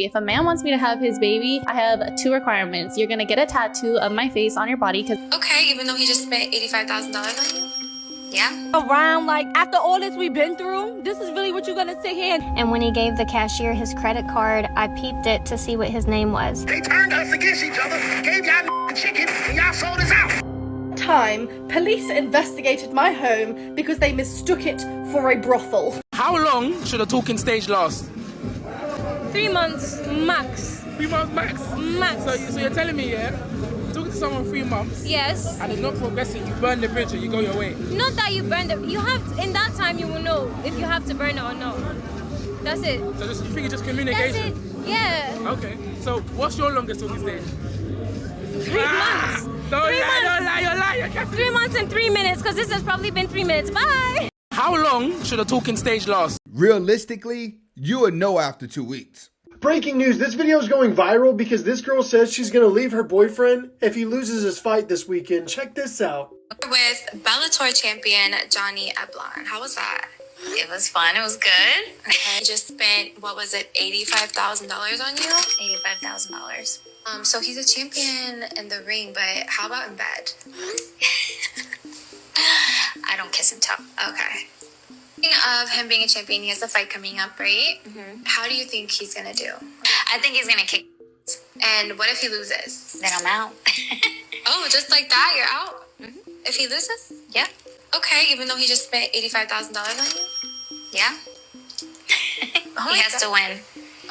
If a man wants me to have his baby, I have two requirements. You're gonna get a tattoo of my face on your body because Okay, even though he just spent $85,000 on you? Yeah. Around, like, after all this we've been through, this is really what you're gonna sit here And when he gave the cashier his credit card, I peeped it to see what his name was. They turned us against each other, gave y'all chicken, and y'all sold us out. Time, police investigated my home because they mistook it for a brothel. How long should a talking stage last? 3 months max. 3 months max? Max. So you're telling me, yeah, talking to someone 3 months, Yes. and it's not progressing, you burn the bridge and you go your way. Not that you burned it. You have, in that time, you will know if you have to burn it or not. That's it. So you think it's just That's communication? it. Yeah. Okay. So what's your longest talking stage? 3 months. Don't 3 lie, months. don't lie, you're lying. 3 months and 3 minutes, because this has probably been 3 minutes. Bye. How long should a talking stage last? Realistically, you would know after 2 weeks. Breaking news, this video is going viral because this girl says she's going to leave her boyfriend if he loses his fight this weekend. Check this out. With Bellator champion Johnny Eblon. How was that? It was fun. It was good. Okay, just spent, what was it, $85,000 on you? $85,000. So he's a champion in the ring, but how about in bed? I don't kiss and tell. Okay. Speaking of him being a champion, he has a fight coming up, right? Mm-hmm. How do you think he's gonna do? I think he's gonna kick. And what if he loses? Then I'm out. Oh, just like that, you're out? Mm-hmm. If he loses? Yeah. Okay, even though he just spent $85,000 on you? Yeah. Oh He has to win.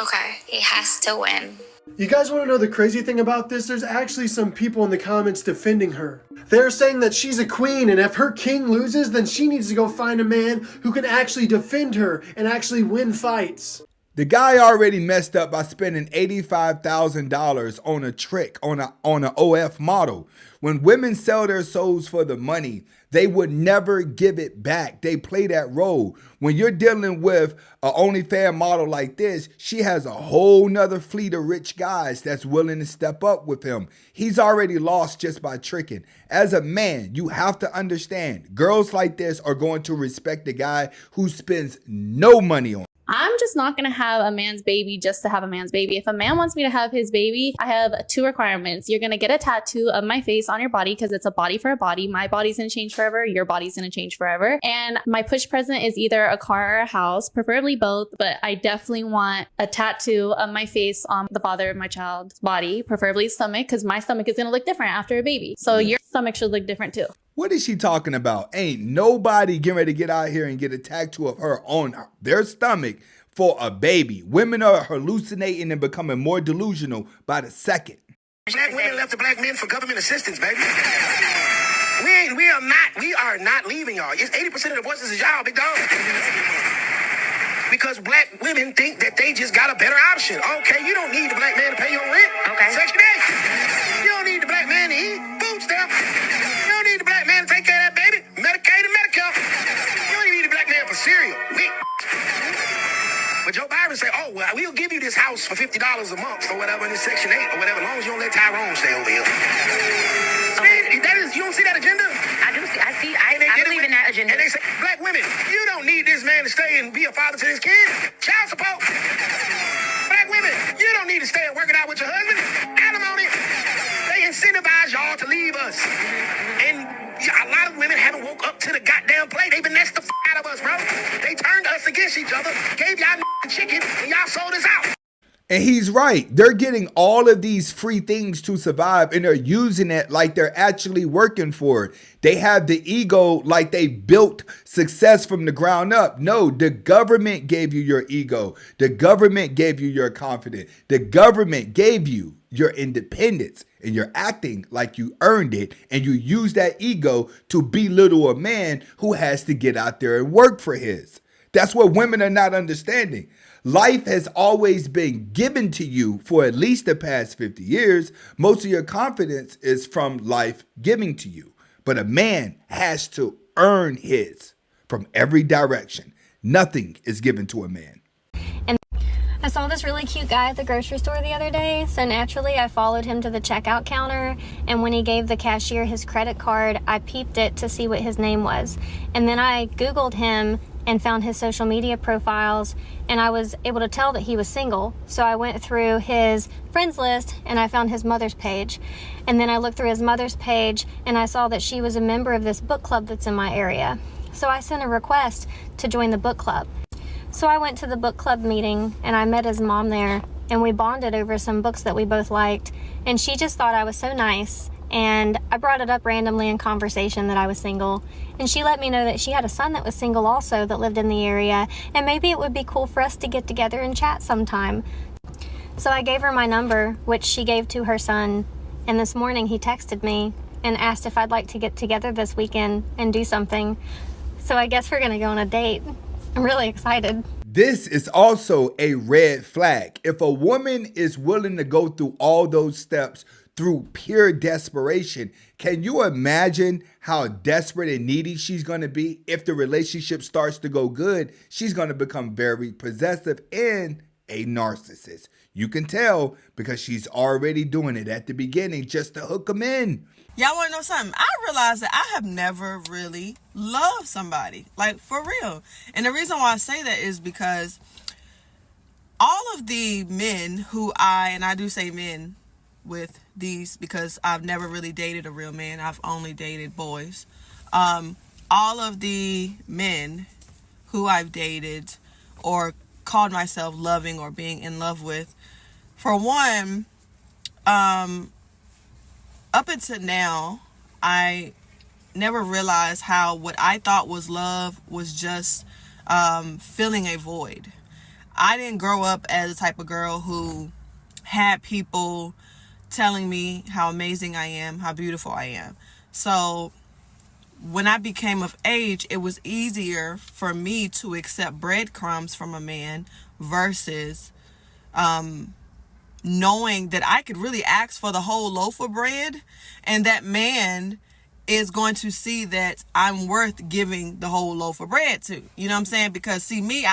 Okay. He has to win. You guys want to know the crazy thing about this? There's actually some people in the comments defending her. They're saying that she's a queen, and if her king loses, then she needs to go find a man who can actually defend her and actually win fights. The guy already messed up by spending $85,000 on a trick, on an OF model. When women sell their souls for the money, they would never give it back. They play that role. When you're dealing with an OnlyFans model like this, she has a whole nother fleet of rich guys that's willing to step up with him. He's already lost just by tricking. As a man, you have to understand, girls like this are going to respect the guy who spends no money on. I'm just not gonna have a man's baby just to have a man's baby. If a man wants me to have his baby, I have two requirements. You're gonna get a tattoo of my face on your body because it's a body for a body. My body's gonna change forever. Your body's gonna change forever. And my push present is either a car or a house, preferably both, but I definitely want a tattoo of my face on the father of my child's body, preferably stomach, because my stomach is gonna look different after a baby. So your stomach should look different too. What is she talking about? Ain't nobody getting ready to get out here and get a tattoo of her on their stomach for a baby. Women are hallucinating and becoming more delusional by the second. Black women left the black men for government assistance, baby. We are not leaving y'all. It's 80% of the voices is y'all, big dog. Because black women think that they just got a better option. Okay, you don't need the black man to pay your rent. Okay. Section 8. You don't need the black man to eat food stamps. You don't need the black man to take care of that baby. Medicaid and Medicare. You don't even need the black man for cereal. But Joe Biden say, oh, well, we'll give you this house for $50 a month or whatever in this Section 8 or whatever, as long as you don't let Tyrone stay over here. See, you don't see that agenda? I do see. I believe in that agenda. And they say, black women, you don't need this man to stay and be a father to this kid. Child support. Black women, you don't need to stay and work it out with your husband. Alimony. They incentivize y'all to leave us. And a lot of women haven't woke up to the goddamn play. They've been messed the out of us, bro. They turned us against each other, gave y'all chicken, and y'all sold us out. And he's right. They're getting all of these free things to survive and they're using it like they're actually working for it. They have the ego like they built success from the ground up. No, the government gave you your ego. The government gave you your confidence. The government gave you your independence and you're acting like you earned it. And you use that ego to belittle a man who has to get out there and work for his. That's what women are not understanding. Life has always been given to you for at least the past 50 years. Most of your confidence is from life giving to you. But a man has to earn his from every direction. Nothing is given to a man. And I saw this really cute guy at the grocery store the other day, so naturally I followed him to the checkout counter, and when he gave the cashier his credit card, I peeped it to see what his name was. And then I Googled him, and found his social media profiles, and I was able to tell that he was single. So I went through his friends list and I found his mother's page. And then I looked through his mother's page and I saw that she was a member of this book club that's in my area. So I sent a request to join the book club. So I went to the book club meeting and I met his mom there, and we bonded over some books that we both liked. And she just thought I was so nice. And I brought it up randomly in conversation that I was single. And she let me know that she had a son that was single also that lived in the area. And maybe it would be cool for us to get together and chat sometime. So I gave her my number, which she gave to her son. And this morning he texted me and asked if I'd like to get together this weekend and do something. So I guess we're gonna go on a date. I'm really excited. This is also a red flag. If a woman is willing to go through all those steps through pure desperation, can you imagine how desperate and needy she's going to be? If the relationship starts to go good, she's going to become very possessive and a narcissist. You can tell because she's already doing it at the beginning just to hook them in. Y'all want to know something? I realized that I have never really loved somebody, like for real. And the reason why I say that is because all of the men who and I do say men with these because I've never really dated a real man. I've only dated boys. All of the men who I've dated or called myself loving or being in love with, for one, up until now, I never realized how what I thought was love was just filling a void. I didn't grow up as a type of girl who had people telling me how amazing I am, how beautiful I am. So when I became of age, it was easier for me to accept breadcrumbs from a man versus knowing that I could really ask for the whole loaf of bread, and that man is going to see that I'm worth giving the whole loaf of bread to. You know what I'm saying? Because see, me,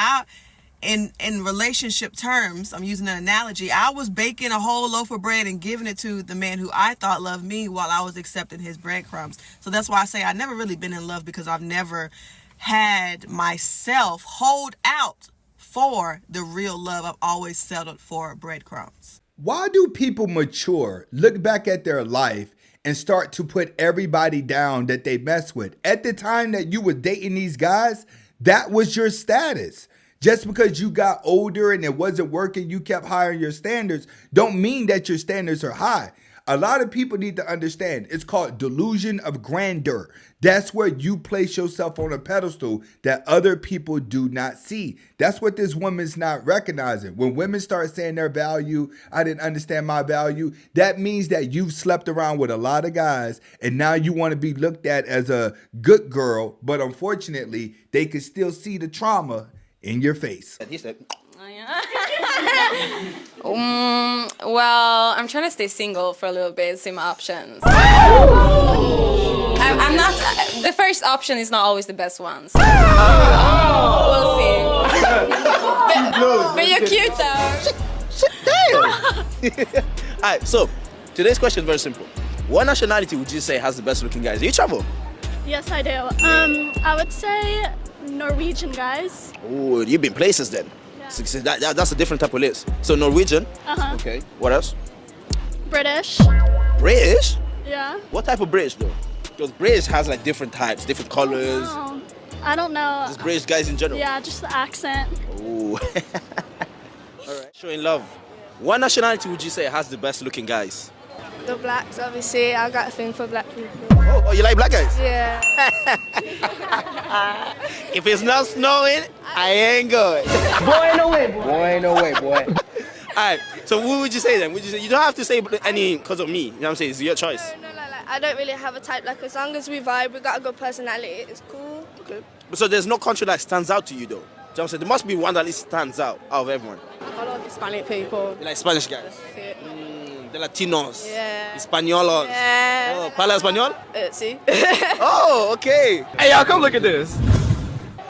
in relationship terms, I'm using an analogy, I was baking a whole loaf of bread and giving it to the man who I thought loved me while I was accepting his breadcrumbs. So that's why I say I've never really been in love, because I've never had myself hold out for the real love. I've always settled for breadcrumbs. Why do people mature, look back at their life, and start to put everybody down that they mess with? At the time that you were dating these guys, that was your status. Just because you got older and it wasn't working, you kept higher your standards, don't mean that your standards are high. A lot of people need to understand it's called delusion of grandeur. That's where you place yourself on a pedestal that other people do not see. That's what this woman's not recognizing. When women start saying their value, I didn't understand my value, that means that you've slept around with a lot of guys and now you want to be looked at as a good girl, but unfortunately, they can still see the trauma in your face. Well, I'm trying to stay single for a little bit, see my options. I'm not. The first option is not always the best one. So. We'll see. But you're cute though. Alright, so today's question is very simple. What nationality would you say has the best looking guys? Do you travel? Yes, I do. I would say Norwegian guys. Oh, you've been places then. Yeah. So that's a different type of list. So Norwegian. Uh-huh. Okay. What else? British. British? Yeah. What type of British though? Because British has like different types, different colors. I don't know. Just British guys in general. Yeah, just the accent. Oh. All right. Showing love. What nationality would you say has the best looking guys? The blacks, obviously. I got a thing for black people. Oh, you like black guys? Yeah. If it's not snowing, I ain't going. Boy, no way, boy. Boy, no way, boy. Alright, so who would you say then? Would you say, you don't have to say any because of me. You know what I'm saying? It's your choice. No, I don't really have a type. Like, as long as we vibe, we got a good personality, it's cool. Okay. So there's no country that stands out to you though? You know what I'm saying? There must be one that at least stands out of everyone. I love Hispanic people. You like Spanish guys? The Latinos. Yeah. Hispaniolos. Yeah. Oh, ¿Pala español? Sí. Oh, okay. Hey, y'all, come look at this.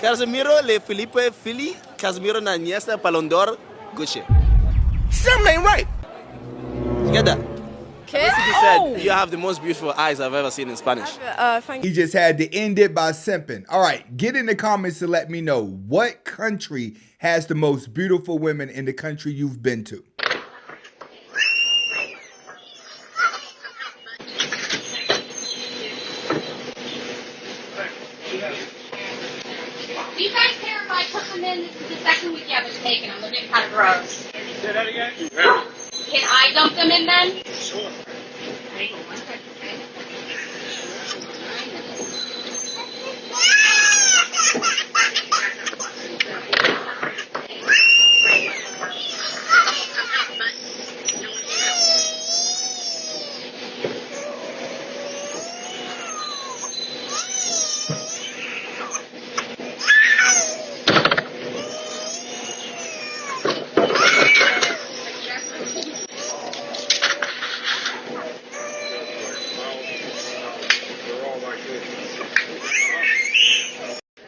Casimiro Le Felipe Fili, Casimiro Naniesta Palondor Gucci. Something ain't right. You get that? Okay. Basically said, you have the most beautiful eyes I've ever seen in Spanish. He just had to end it by simping. All right, get in the comments to let me know what country has the most beautiful women in the country you've been to. Do you guys care if I put them in? This is the second week you haven't taken them. They're getting kind of gross. Say that again? Can I dump them in then? Sure.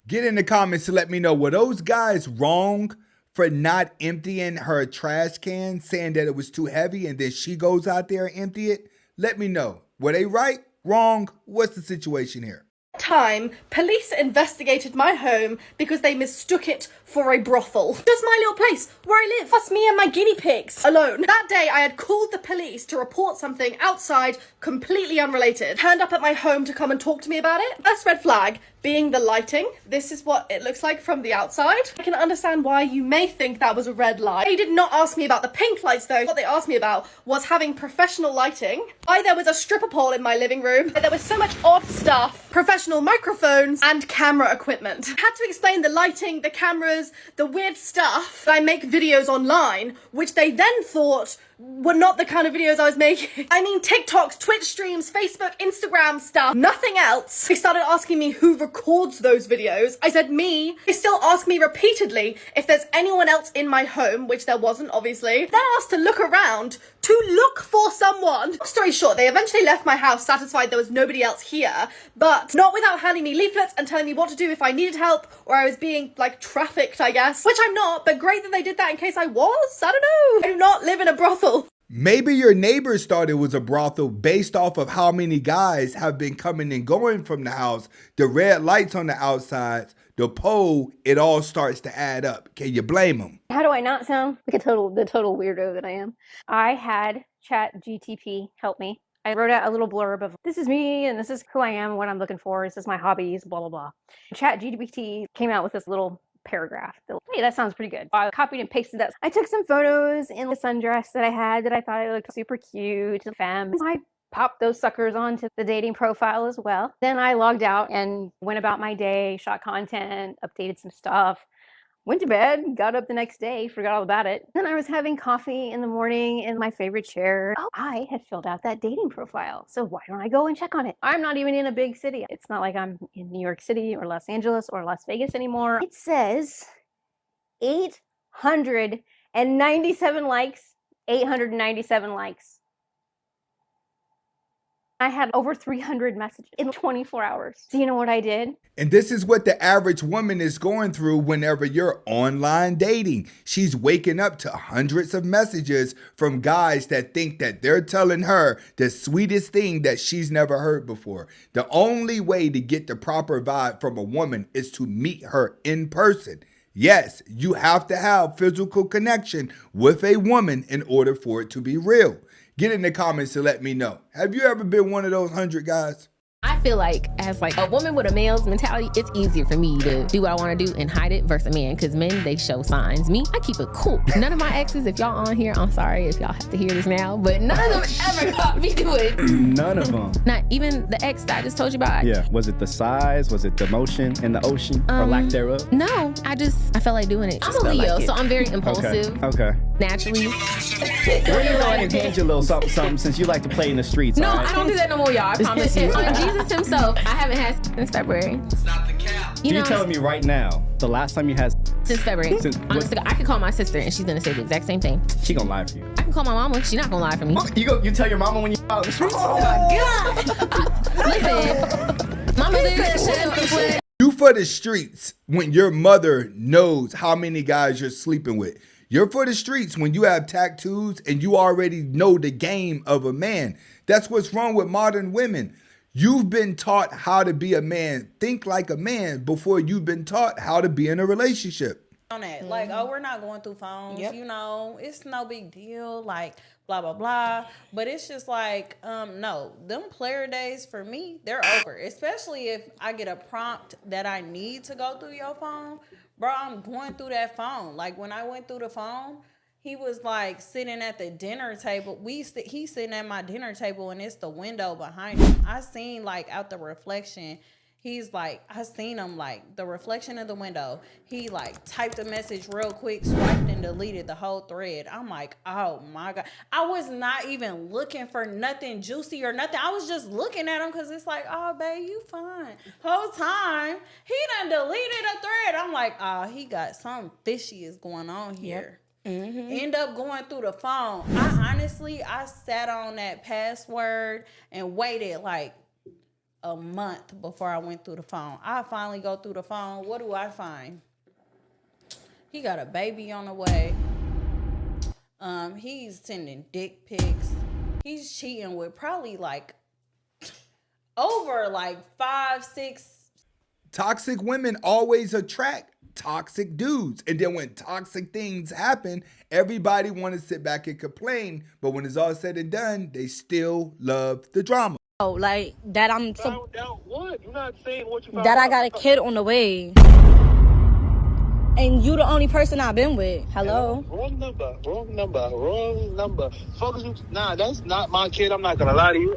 Get in the comments to let me know, were those guys wrong for not emptying her trash can, saying that it was too heavy, and then she goes out there and empty it? Let me know. Were they right? Wrong? What's the situation here? Time, police investigated my home because they mistook it for a brothel. Just my little place where I live. Plus me and my guinea pigs alone. That day I had called the police to report something outside, completely unrelated. Turned up at my home to come and talk to me about it. First red flag being the lighting. This is what it looks like from the outside. I can understand why you may think that was a red light. They did not ask me about the pink lights though. What they asked me about was having professional lighting. Why there was a stripper pole in my living room. There was so much odd stuff. Professional microphones and camera equipment. I had to explain the lighting, the cameras, the weird stuff. I make videos online, which they then thought were not the kind of videos I was making. I mean TikToks, Twitch streams, Facebook, Instagram stuff, nothing else. They started asking me who records those videos. I said me. They still ask me repeatedly if there's anyone else in my home, which there wasn't obviously. Then asked to look around to look for someone. Long story short, they eventually left my house satisfied there was nobody else here, but not without handing me leaflets and telling me what to do if I needed help or I was being like trafficked, I guess. Which I'm not, but great that they did that in case I was. I don't know. I do not live in a brothel. Maybe your neighbors thought it was a brothel based off of how many guys have been coming and going from the house, the red lights on the outside, the pole, it all starts to add up. Can you blame them? How do I not sound like the total weirdo that I am? I had ChatGTP help me. I wrote out a little blurb of this is me and this is who I am, what I'm looking for, this is my hobbies, blah, blah, blah. ChatGPT came out with this little paragraph. Hey, that sounds pretty good. I copied and pasted that. I took some photos in the sundress that I had that I thought I looked super cute, femme. I popped those suckers onto the dating profile as well. Then I logged out and went about my day, shot content, updated some stuff, went to bed, got up the next day, forgot all about it. Then I was having coffee in the morning in my favorite chair. Oh, I had filled out that dating profile. So why don't I go and check on it? I'm not even in a big city. It's not like I'm in New York City or Los Angeles or Las Vegas anymore. It says 897 likes, 897 likes. I had over 300 messages in 24 hours. Do you know what I did? And this is what the average woman is going through whenever you're online dating. She's waking up to hundreds of messages from guys that think that they're telling her the sweetest thing that she's never heard before. The only way to get the proper vibe from a woman is to meet her in person. Yes, you have to have physical connection with a woman in order for it to be real. Get in the comments to let me know. Have you ever been one of those 100 guys? I feel like as like a woman with a male's mentality, it's easier for me to do what I want to do and hide it versus a man, because men, they show signs. Me, I keep it cool. None of my exes, if y'all on here, I'm sorry if y'all have to hear this now, but none of them ever caught me doing. None of them. Not even the ex that I just told you about. Yeah. Was it the size? Was it the motion in the ocean or lack thereof? No, I felt like doing it. I'm a Leo, so I'm very impulsive. Okay. Naturally. We're gonna go ahead and hand you a little something since you like to play in the streets. No, right? I don't do that no more, y'all. I promise you. Jesus himself, I haven't had since February. It's not the cap. You're telling me right now, the last time you had since February. Honestly, I could call my sister and she's gonna say the exact same thing. She gonna lie for you. I can call my mama. She's not gonna lie for me. You tell your mama when you out in the streets? Oh my God. Listen, mama lives. You for the streets when your mother knows how many guys you're sleeping with. You're for the streets when you have tattoos and you already know the game of a man. That's what's wrong with modern women. You've been taught how to be a man, think like a man, before you've been taught how to be in a relationship. On that, like, oh, we're not going through phones, you know, it's no big deal, like, blah blah blah. But it's just like, no, them player days for me, they're over. Especially if I get a prompt that I need to go through your phone, bro, I'm going through that phone. Like, when I went through the phone, he was like sitting at the dinner table. He's sitting at my dinner table, and it's the window behind him. I seen like out the reflection. He's like, I seen him like the reflection of the window. He like typed a message real quick, swiped and deleted the whole thread. I'm like, oh my God. I was not even looking for nothing juicy or nothing. I was just looking at him because it's like, oh, babe, you fine. Whole time, he done deleted a thread. I'm like, oh, he got something fishy is going on here. End up going through the phone. I sat on that password and waited like a month before I went through the phone. I finally go through the phone. What do I find? He got a baby on the way. He's sending dick pics. He's cheating with probably like over like 5, 6. Toxic women always attract toxic dudes. And then when toxic things happen, everybody want to sit back and complain. But when it's all said and done, they still love the drama. Like that What? You're not saying what you found that I out. got a kid on the way. And you the only person I've been with. Hello? Wrong number. Fuck you. Nah, that's not my kid. I'm not gonna lie to you.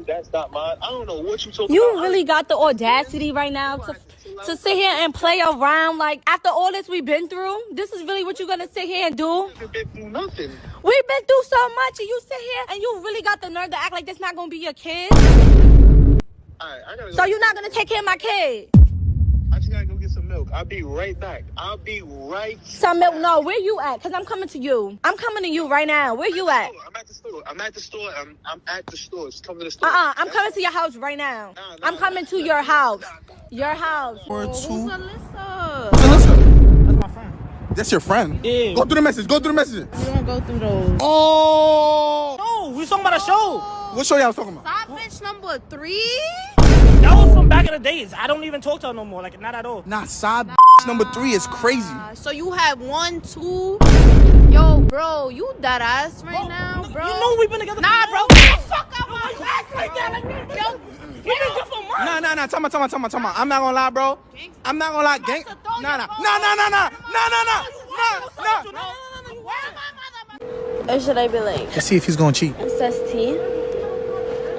That's not mine. I don't know what you talking about. You really got the audacity right now to sit here and play around. Like, after all this we've been through, this is really what you're gonna sit here and do? We've been through nothing. We've been through so much, and you sit here and you really got the nerve to act like this not gonna be your kid? So you're not gonna take care of my kid? I just gotta go get some milk. I'll be right back. Some milk? No, where you at? Because I'm coming to you. I'm coming to you right now. Where you at? I'm at the store. I'm at the store. Just come to the store. I'm coming to your house right now. I'm coming to your house. Your house. Who's Alyssa? Alyssa? That's my friend. That's your friend? Yeah. Go through the message. You don't go through those. Oh! No, we talking about a show. What show y'all was talking about? Side bitch number 3? That was from back in the days. I don't even talk to her no more. Like, not at all. Nah, side number 3 is crazy. So you have 1, 2. Yo, bro, you that ass right now, bro. You know we've been together. Nah, bro, get the fuck out my ass right there. Like, yo, we been good for months. Nah. Tell me. I'm not gonna lie, bro. I'm not gonna lie. Gang. Nah. Or should I be like, Let's see if he's gonna cheat. it says T?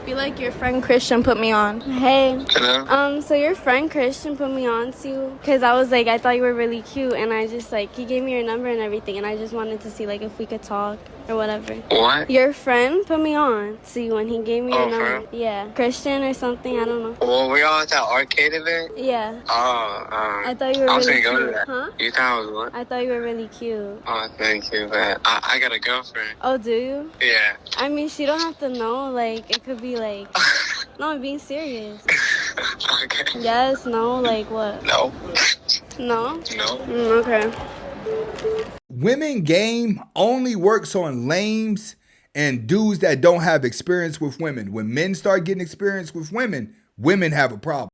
Be like, your friend Christian put me on. Hey. Hello? So your friend Christian put me on to you because I was like, I thought you were really cute, and I just like, he gave me your number and everything, and I just wanted to see like if we could talk or whatever. What? Your friend put me on to you when he gave me your number. For real? Yeah, Christian or something, I don't know. Well, we all at that arcade event? Yeah. I thought you were I was really gonna go to cute. that. Huh? You thought I was what? I thought you were really cute. Oh, thank you, man. I got a girlfriend. Oh, do you? Yeah. I mean, she don't have to know. Like, it could be like, no, I'm being serious. Okay. Yes, no, like what? No. No? No. Okay. Women game only works on lames and dudes that don't have experience with women. When men start getting experience with women, women have a problem.